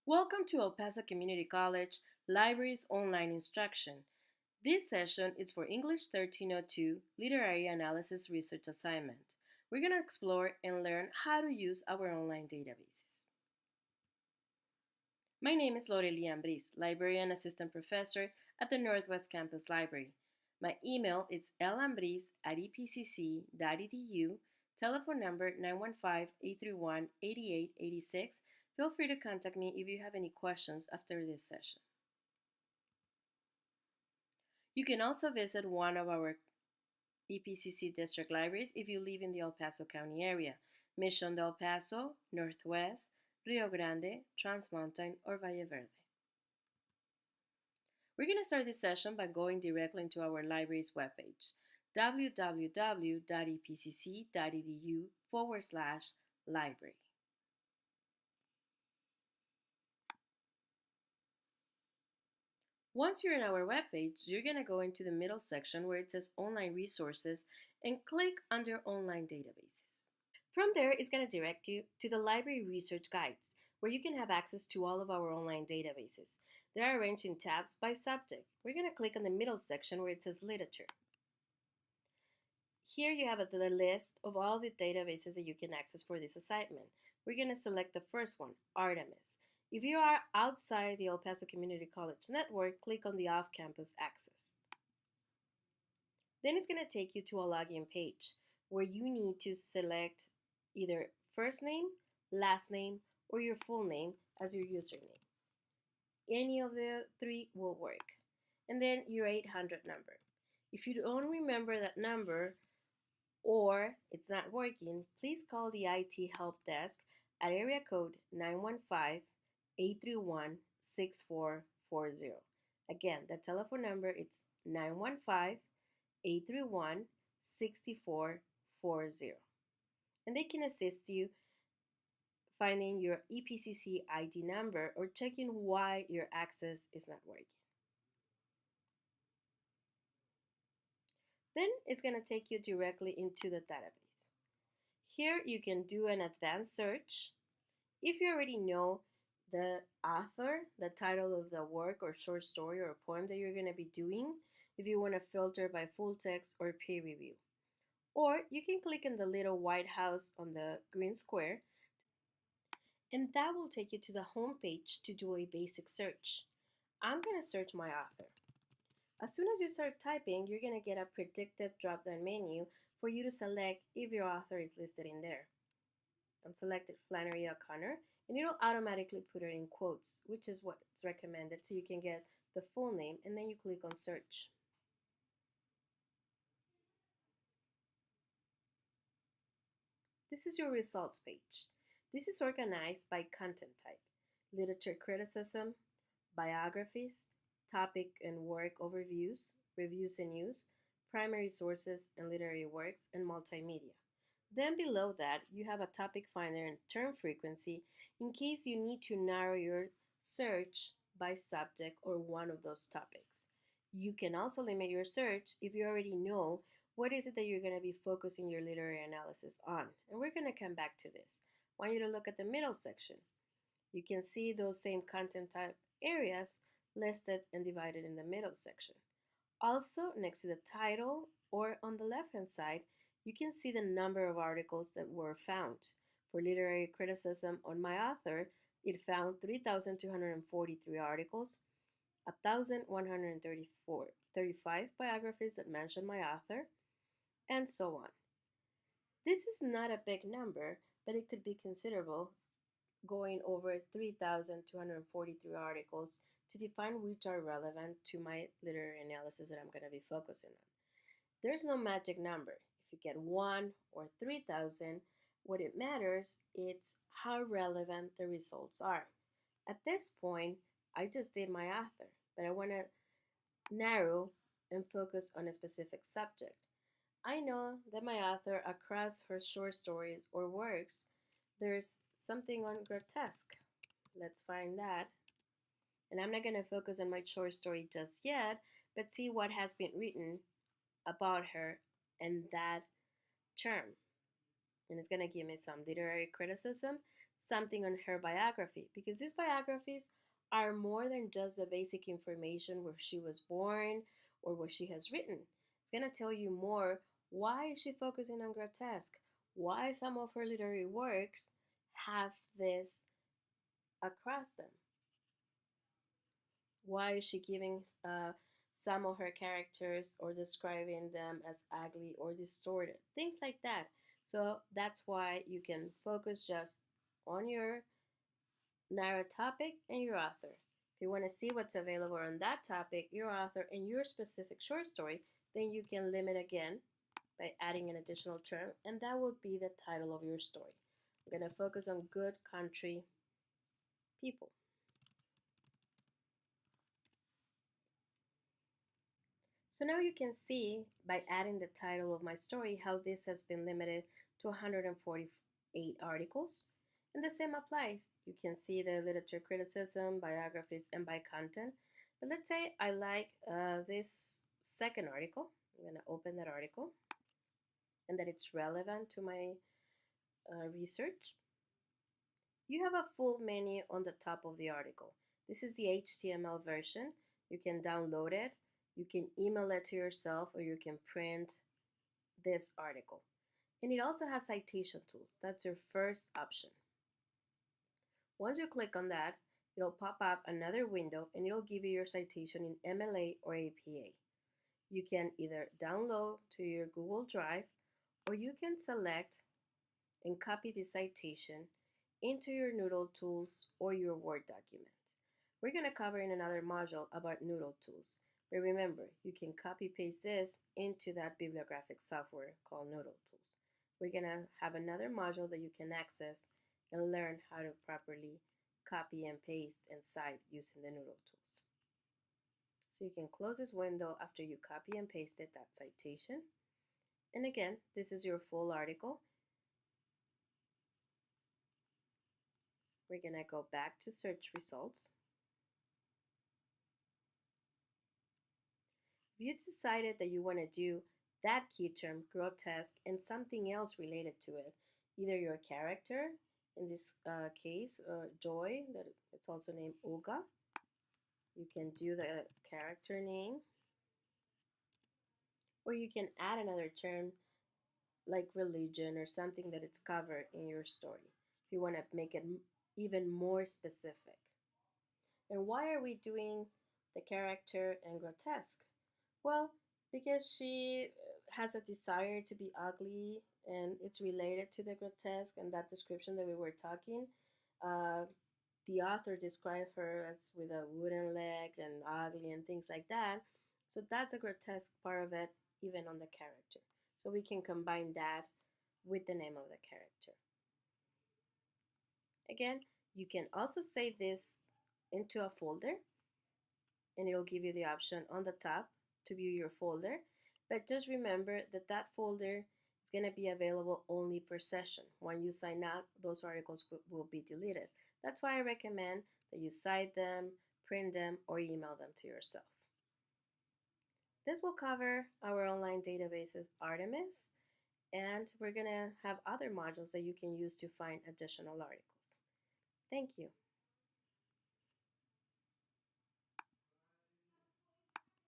Welcome to El Paso Community College Libraries Online Instruction. This session is for English 1302 Literary Analysis Research Assignment. We're going to explore and learn how to use our online databases. My name is Ambriz, Librarian Assistant Professor at the Northwest Campus Library. My email is lambriz@epcc.edu, telephone number 915-831-8886. Feel free to contact me if you have any questions after this session. You can also visit one of our EPCC district libraries if you live in the El Paso County area: Mission del Paso, Northwest, Rio Grande, Trans Mountain, or Valle Verde. We're going to start this session by going directly into our library's webpage, www.epcc.edu/library. Once you're in our webpage, you're going to go into the middle section where it says Online Resources and click under Online Databases. From there, it's going to direct you to the Library Research Guides, where you can have access to all of our online databases. They're arranged in tabs by subject. We're going to click on the middle section where it says Literature. Here you have the list of all the databases that you can access for this assignment. We're going to select the first one, Artemis. If you are outside the El Paso Community College network, click on the Off-Campus Access. Then it's going to take you to a login page where you need to select either first name, last name, or your full name as your username. Any of the three will work. And then your 800 number. If you don't remember that number or it's not working, please call the IT help desk at area code 915-831-6440. Again, the telephone number is 915-831-6440. And they can assist you finding your EPCC ID number or checking why your access is not working. Then it's going to take you directly into the database. Here you can do an advanced search. If you already know the author, the title of the work or short story or poem that you're going to be doing, if you want to filter by full text or peer review. Or you can click on the little white house on the green square, and that will take you to the home page to do a basic search. I'm going to search my author. As soon as you start typing, you're going to get a predictive drop-down menu for you to select if your author is listed in there. I'm selected Flannery O'Connor, and it'll automatically put it in quotes, which is what's recommended so you can get the full name, and then you click on search. This is your results page. This is organized by content type: literature criticism, biographies, topic and work overviews, reviews and news, primary sources and literary works, and multimedia. Then below that, you have a topic finder and term frequency in case you need to narrow your search by subject or one of those topics. You can also limit your search if you already know what is it that you're going to be focusing your literary analysis on. And we're going to come back to this. I want you to look at the middle section. You can see those same content type areas listed and divided in the middle section. Also, next to the title or on the left-hand side, you can see the number of articles that were found. For literary criticism on my author, it found 3,243 articles, 1,135 biographies that mention my author, and so on. This is not a big number, but it could be considerable, going over 3,243 articles to define which are relevant to my literary analysis that I'm going to be focusing on. There's no magic number. If you get 1 or 3,000, what it matters is how relevant the results are. At this point, I just did my author, but I want to narrow and focus on a specific subject. I know that my author, across her short stories or works, there's something on grotesque. Let's find that. And I'm not going to focus on my short story just yet, but see what has been written about her and that term. And it's going to give me some literary criticism, something on her biography, because these biographies are more than just the basic information where she was born or what she has written. It's going to tell you more. Why is she focusing on grotesque? Why some of her literary works have this across them? Why is she giving some of her characters or describing them as ugly or distorted? Things like that. So that's why you can focus just on your narrow topic and your author. If you want to see what's available on that topic, your author, and your specific short story, then you can limit again by adding an additional term, and that will be the title of your story. I'm going to focus on good country people. So now you can see by adding the title of my story how this has been limited to 148 articles. And the same applies. You can see the literature criticism, biographies, and by content. But let's say I like this second article. I'm going to open that article and that it's relevant to my research. You have a full menu on the top of the article. This is the HTML version. You can download it. You can email it to yourself, or you can print this article. And it also has citation tools. That's your first option. Once you click on that, it'll pop up another window and it'll give you your citation in MLA or APA. You can either download to your Google Drive, or you can select and copy the citation into your Noodle tools or your Word document. We're going to cover in another module about Noodle tools. But remember, you can copy paste this into that bibliographic software called Noodle tools. We're going to have another module that you can access and learn how to properly copy and paste and cite using the Noodle tools. So you can close this window after you copy and pasted that citation. And again, this is your full article. We're going to go back to search results. If you decided that you want to do that key term, grotesque, and something else related to it, either your character, in this case, Joy, that it's also named Olga, you can do the character name, or you can add another term like religion or something that it's covered in your story if you want to make it even more specific. And why are we doing the character and grotesque? Well, because she has a desire to be ugly, and it's related to the grotesque and that description that we were talking. The author described her as with a wooden leg and ugly and things like that. So that's a grotesque part of it, even on the character. So we can combine that with the name of the character. Again, you can also save this into a folder, and it'll give you the option on the top to view your folder. But just remember that that folder is going to be available only per session. When you sign up, those articles will be deleted. That's why I recommend that you cite them, print them, or email them to yourself. This will cover our online databases Artemis, and we're going to have other modules that you can use to find additional articles. Thank you.